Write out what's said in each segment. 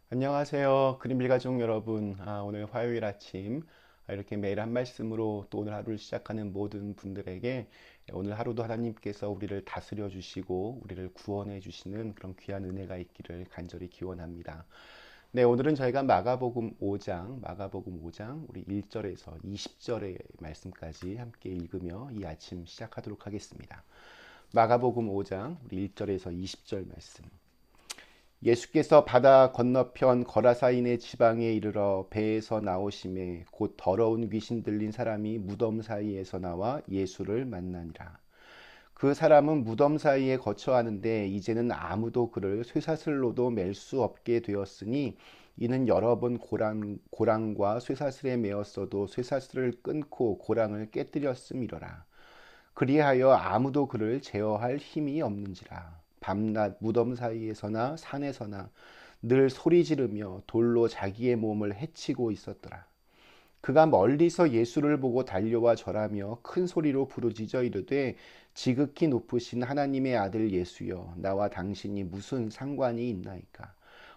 안녕하세요. 그린빌 가족 여러분. 오늘 화요일 아침 이렇게 매일 한 말씀으로 또 오늘 하루를 시작하는 모든 분들에게 오늘 하루도 하나님께서 우리를 다스려 주시고 우리를 구원해 주시는 그런 귀한 은혜가 있기를 간절히 기원합니다. 네, 오늘은 저희가 마가복음 5장 우리 1절에서 20절의 말씀까지 함께 읽으며 이 아침 시작하도록 하겠습니다. 마가복음 5장 우리 1절에서 20절 말씀. 예수께서 바다 건너편 거라사인의 지방에 이르러 배에서 나오심에 곧 더러운 귀신 들린 사람이 무덤 사이에서 나와 예수를 만나니라. 그 사람은 무덤 사이에 거처하는데 이제는 아무도 그를 쇠사슬로도 맬 수 없게 되었으니 이는 여러 번 고랑과 쇠사슬에 매었어도 쇠사슬을 끊고 고랑을 깨뜨렸음이로라. 그리하여 아무도 그를 제어할 힘이 없는지라. 밤낮 무덤 사이에서나 산에서나 늘 소리 지르며 돌로 자기의 몸을 해치고 있었더라. 그가 멀리서 예수를 보고 달려와 절하며 큰 소리로 부르짖어 이르되 지극히 높으신 하나님의 아들 예수여 나와 당신이 무슨 상관이 있나이까.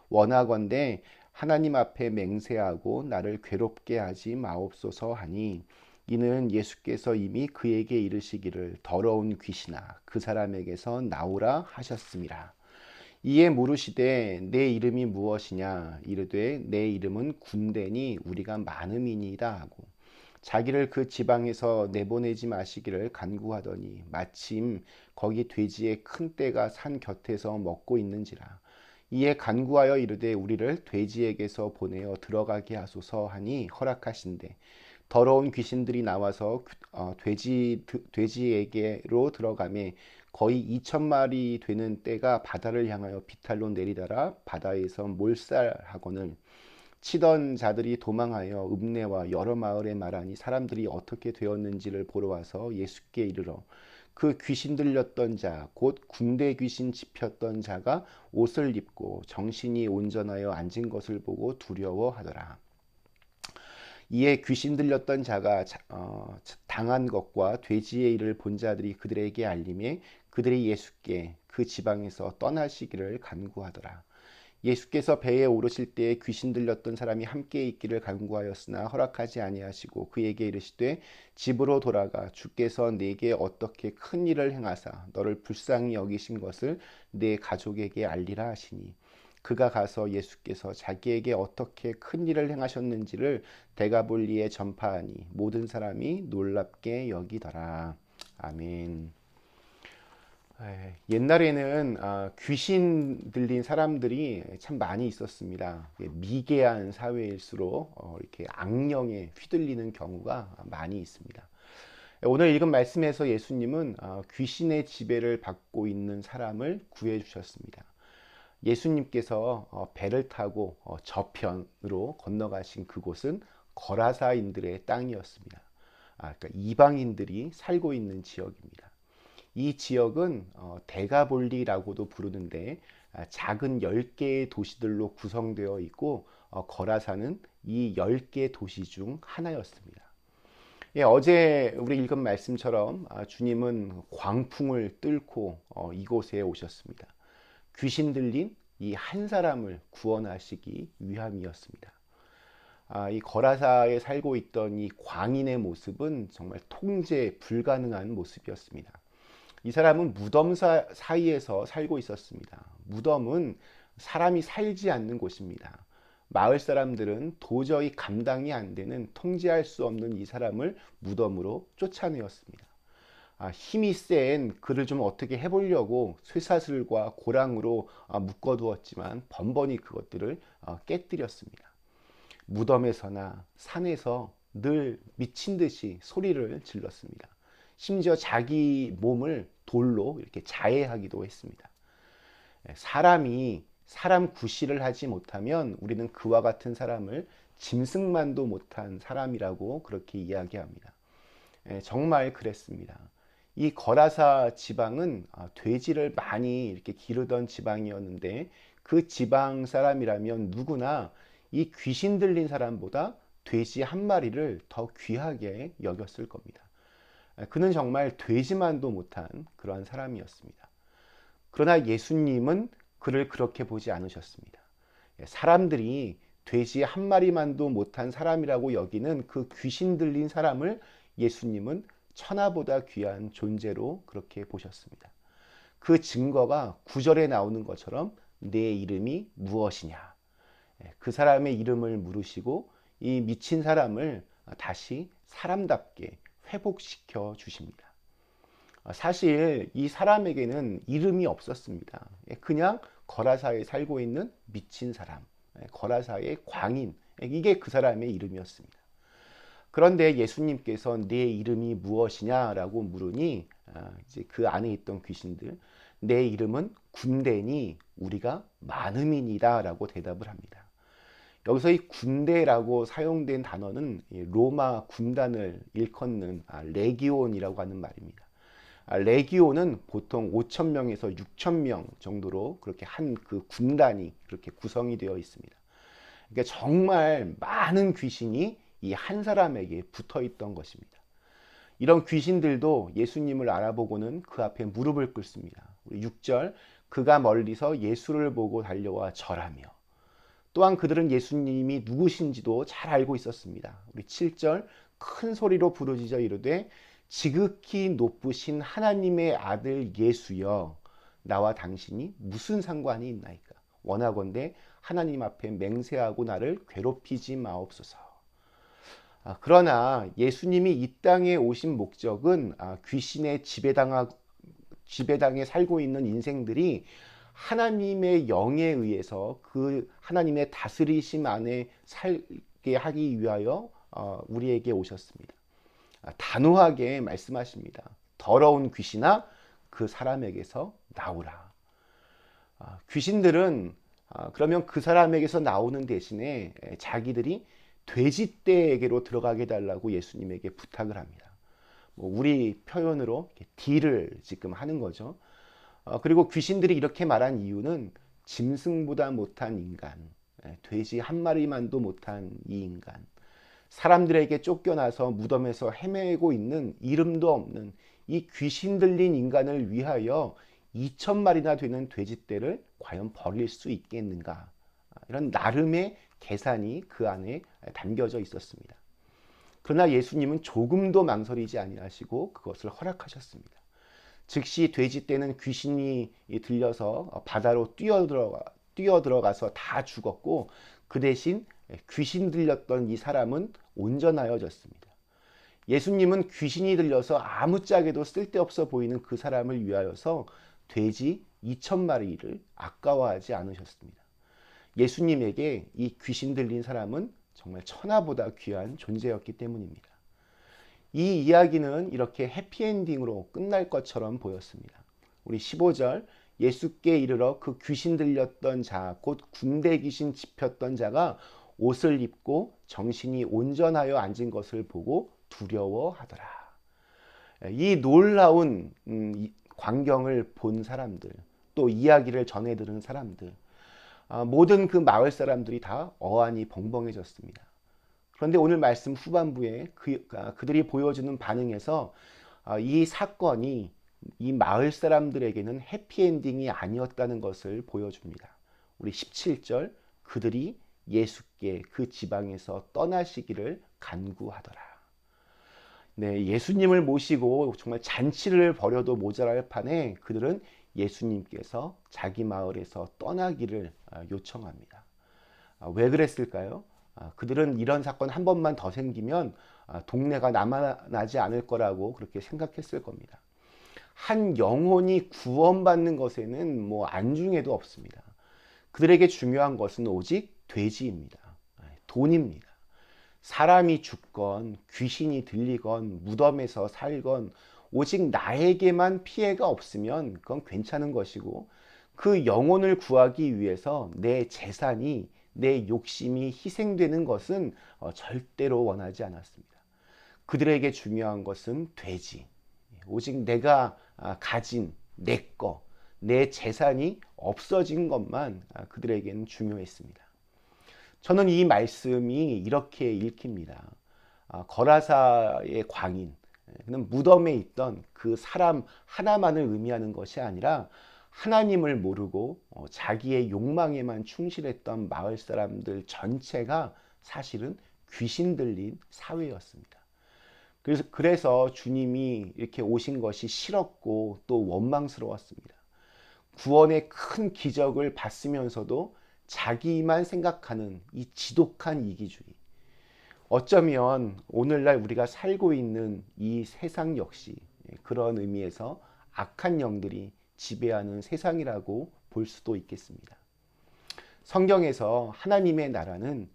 원하건대 하나님 앞에 맹세하고 나를 괴롭게 하지 마옵소서 하니 이는 예수께서 이미 그에게 이르시기를 더러운 귀신아 그 사람에게서 나오라 하셨음이라. 이에 물으시되 내 이름이 무엇이냐 이르되 내 이름은 군대니 우리가 많음이니이다 하고 자기를 그 지방에서 내보내지 마시기를 간구하더니 마침 거기 돼지의 큰 떼가 산 곁에서 먹고 있는지라. 이에 간구하여 이르되 우리를 돼지에게서 보내어 들어가게 하소서 하니 허락하신대 더러운 귀신들이 나와서 돼지에게로 들어가매 거의 2,000마리 되는 떼가 바다를 향하여 비탈로 내리다라 바다에서 몰살하거늘 치던 자들이 도망하여 읍내와 여러 마을에 말하니 사람들이 어떻게 되었는지를 보러 와서 예수께 이르러 그 귀신 들렸던 자, 곧 군대 귀신 집혔던 자가 옷을 입고 정신이 온전하여 앉은 것을 보고 두려워하더라. 이에 귀신 들렸던 자가 당한 것과 돼지의 일을 본 자들이 그들에게 알림에 그들이 예수께 그 지방에서 떠나시기를 간구하더라. 예수께서 배에 오르실 때에 귀신 들렸던 사람이 함께 있기를 간구하였으나 허락하지 아니하시고 그에게 이르시되 집으로 돌아가 주께서 네게 어떻게 큰 일을 행하사 너를 불쌍히 여기신 것을 네 가족에게 알리라 하시니 그가 가서 예수께서 자기에게 어떻게 큰 일을 행하셨는지를 데가볼리에 전파하니 모든 사람이 놀랍게 여기더라. 아멘. 옛날에는 귀신 들린 사람들이 참 많이 있었습니다. 미개한 사회일수록 이렇게 악령에 휘둘리는 경우가 많이 있습니다. 오늘 읽은 말씀에서 예수님은 귀신의 지배를 받고 있는 사람을 구해 주셨습니다. 예수님께서 배를 타고 저편으로 건너가신 그곳은 거라사인들의 땅이었습니다. 그러니까 이방인들이 살고 있는 지역입니다. 이 지역은 데가볼리라고도 부르는데 작은 10개의 도시들로 구성되어 있고 거라사는 이 10개 도시 중 하나였습니다. 예, 어제 우리 읽은 말씀처럼 주님은 광풍을 뚫고 이곳에 오셨습니다. 귀신 들린 이 한 사람을 구원하시기 위함이었습니다. 이 거라사에 살고 있던 이 광인의 모습은 정말 통제 불가능한 모습이었습니다. 이 사람은 무덤 사이에서 살고 있었습니다. 무덤은 사람이 살지 않는 곳입니다. 마을 사람들은 도저히 감당이 안 되는 통제할 수 없는 이 사람을 무덤으로 쫓아내었습니다. 힘이 센 그를 좀 어떻게 해보려고 쇠사슬과 고랑으로 묶어두었지만 번번이 그것들을 깨뜨렸습니다. 무덤에서나 산에서 늘 미친 듯이 소리를 질렀습니다. 심지어 자기 몸을 돌로 이렇게 자해하기도 했습니다. 사람이 사람 구실을 하지 못하면 우리는 그와 같은 사람을 짐승만도 못한 사람이라고 그렇게 이야기합니다. 정말 그랬습니다. 이 거라사 지방은 돼지를 많이 이렇게 기르던 지방이었는데 그 지방 사람이라면 누구나 이 귀신 들린 사람보다 돼지 한 마리를 더 귀하게 여겼을 겁니다. 그는 정말 돼지만도 못한 그러한 사람이었습니다. 그러나 예수님은 그를 그렇게 보지 않으셨습니다. 사람들이 돼지 한 마리만도 못한 사람이라고 여기는 그 귀신 들린 사람을 예수님은 천하보다 귀한 존재로 그렇게 보셨습니다. 그 증거가 9절에 나오는 것처럼 내 이름이 무엇이냐. 그 사람의 이름을 물으시고 이 미친 사람을 다시 사람답게 회복시켜 주십니다. 사실 이 사람에게는 이름이 없었습니다. 그냥 거라사에 살고 있는 미친 사람, 거라사의 광인, 이게 그 사람의 이름이었습니다. 그런데 예수님께서 내 이름이 무엇이냐라고 물으니 이제 그 안에 있던 귀신들, 내 이름은 군대니 우리가 많음이니다라고 대답을 합니다. 여기서 이 군대라고 사용된 단어는 로마 군단을 일컫는 레기온이라고 하는 말입니다. 레기온은 보통 5천 명에서 6천 명 정도로 그렇게 한 그 군단이 그렇게 구성이 되어 있습니다. 그러니까 정말 많은 귀신이 이 한 사람에게 붙어 있던 것입니다. 이런 귀신들도 예수님을 알아보고는 그 앞에 무릎을 꿇습니다. 우리 6절, 그가 멀리서 예수를 보고 달려와 절하며, 또한 그들은 예수님이 누구신지도 잘 알고 있었습니다. 우리 7절, 큰 소리로 부르짖어 이르되 지극히 높으신 하나님의 아들 예수여, 나와 당신이 무슨 상관이 있나이까. 원하건대 하나님 앞에 맹세하고 나를 괴롭히지 마옵소서. 그러나 예수님이 이 땅에 오신 목적은 귀신의 지배당에 살고 있는 인생들이 하나님의 영에 의해서 그 하나님의 다스리심 안에 살게 하기 위하여 우리에게 오셨습니다. 단호하게 말씀하십니다. 더러운 귀신아, 그 사람에게서 나오라. 귀신들은 그러면 그 사람에게서 나오는 대신에 자기들이 돼지떼에게로 들어가게 해달라고 예수님에게 부탁을 합니다. 우리 표현으로 딜을 지금 하는 거죠. 그리고 귀신들이 이렇게 말한 이유는 짐승보다 못한 인간, 돼지 한 마리만도 못한 이 인간, 사람들에게 쫓겨나서 무덤에서 헤매고 있는 이름도 없는 이 귀신 들린 인간을 위하여 2,000마리나 되는 돼지떼를 과연 버릴 수 있겠는가? 이런 나름의 계산이 그 안에 담겨져 있었습니다. 그러나 예수님은 조금도 망설이지 아니하시고 그것을 허락하셨습니다. 즉시 돼지떼는 귀신이 들려서 바다로 뛰어들어가서 다 죽었고, 그 대신 귀신 들렸던 이 사람은 온전하여졌습니다. 예수님은 귀신이 들려서 아무짝에도 쓸데없어 보이는 그 사람을 위하여서 돼지 2,000마리를 아까워하지 않으셨습니다. 예수님에게 이 귀신 들린 사람은 정말 천하보다 귀한 존재였기 때문입니다. 이 이야기는 이렇게 해피엔딩으로 끝날 것처럼 보였습니다. 우리 15절, 예수께 이르러 그 귀신 들렸던 자, 곧 군대 귀신 집혔던 자가 옷을 입고 정신이 온전하여 앉은 것을 보고 두려워하더라. 이 놀라운 광경을 본 사람들, 또 이야기를 전해 들은 사람들, 모든 그 마을 사람들이 다 어안이 벙벙해졌습니다. 그런데 오늘 말씀 후반부에 그들이 보여주는 반응에서 이 사건이 이 마을 사람들에게는 해피엔딩이 아니었다는 것을 보여줍니다. 우리 17절, 그들이 예수께 그 지방에서 떠나시기를 간구하더라. 네, 예수님을 모시고 정말 잔치를 벌여도 모자랄 판에 그들은 예수님께서 자기 마을에서 떠나기를 요청합니다. 왜 그랬을까요? 그들은 이런 사건 한 번만 더 생기면 동네가 남아나지 않을 거라고 그렇게 생각했을 겁니다. 한 영혼이 구원받는 것에는 뭐 안중에도 없습니다. 그들에게 중요한 것은 오직 돼지입니다. 돈입니다. 사람이 죽건 귀신이 들리건 무덤에서 살건 오직 나에게만 피해가 없으면 그건 괜찮은 것이고, 그 영혼을 구하기 위해서 내 재산이, 내 욕심이 희생되는 것은 절대로 원하지 않았습니다. 그들에게 중요한 것은 돼지, 오직 내가 가진 내 거, 내 재산이 없어진 것만 그들에게는 중요했습니다. 저는 이 말씀이 이렇게 읽힙니다. 거라사의 광인, 그는 무덤에 있던 그 사람 하나만을 의미하는 것이 아니라 하나님을 모르고 자기의 욕망에만 충실했던 마을 사람들 전체가 사실은 귀신 들린 사회였습니다. 그래서 주님이 이렇게 오신 것이 싫었고 또 원망스러웠습니다. 구원의 큰 기적을 봤으면서도 자기만 생각하는 이 지독한 이기주의. 어쩌면 오늘날 우리가 살고 있는 이 세상 역시 그런 의미에서 악한 영들이 지배하는 세상이라고 볼 수도 있겠습니다. 성경에서 하나님의 나라는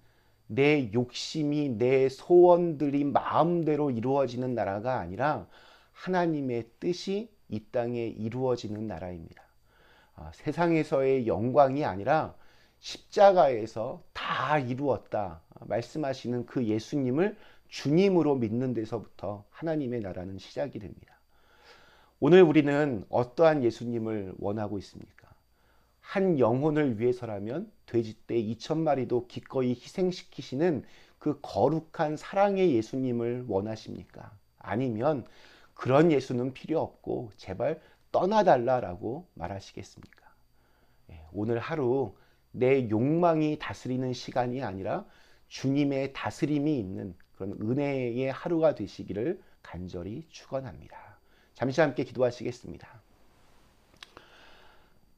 내 욕심이 내 소원들이 마음대로 이루어지는 나라가 아니라 하나님의 뜻이 이 땅에 이루어지는 나라입니다. 세상에서의 영광이 아니라 십자가에서 다 이루었다 말씀하시는 그 예수님을 주님으로 믿는 데서부터 하나님의 나라는 시작이 됩니다. 오늘 우리는 어떠한 예수님을 원하고 있습니까? 한 영혼을 위해서라면 돼지떼 2,000마리도 기꺼이 희생시키시는 그 거룩한 사랑의 예수님을 원하십니까? 아니면 그런 예수는 필요 없고 제발 떠나달라라고 말하시겠습니까? 오늘 하루 내 욕망이 다스리는 시간이 아니라 주님의 다스림이 있는 그런 은혜의 하루가 되시기를 간절히 축원합니다. 잠시 함께 기도하시겠습니다.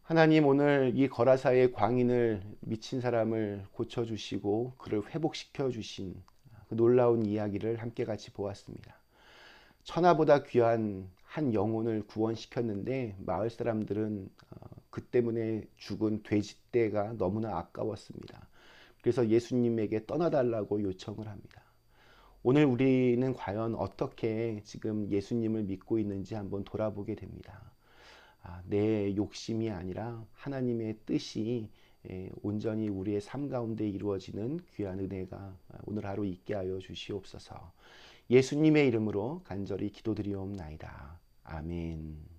하나님, 오늘 이 거라사의 광인을 미친 사람을 고쳐주시고 그를 회복시켜 주신 그 놀라운 이야기를 함께 같이 보았습니다. 천하보다 귀한 한 영혼을 구원시켰는데 마을 사람들은 그 때문에 죽은 돼지떼가 너무나 아까웠습니다. 그래서 예수님에게 떠나달라고 요청을 합니다. 오늘 우리는 과연 어떻게 지금 예수님을 믿고 있는지 한번 돌아보게 됩니다. 내 욕심이 아니라 하나님의 뜻이 온전히 우리의 삶 가운데 이루어지는 귀한 은혜가 오늘 하루 있게 하여 주시옵소서. 예수님의 이름으로 간절히 기도드리옵나이다. 아멘.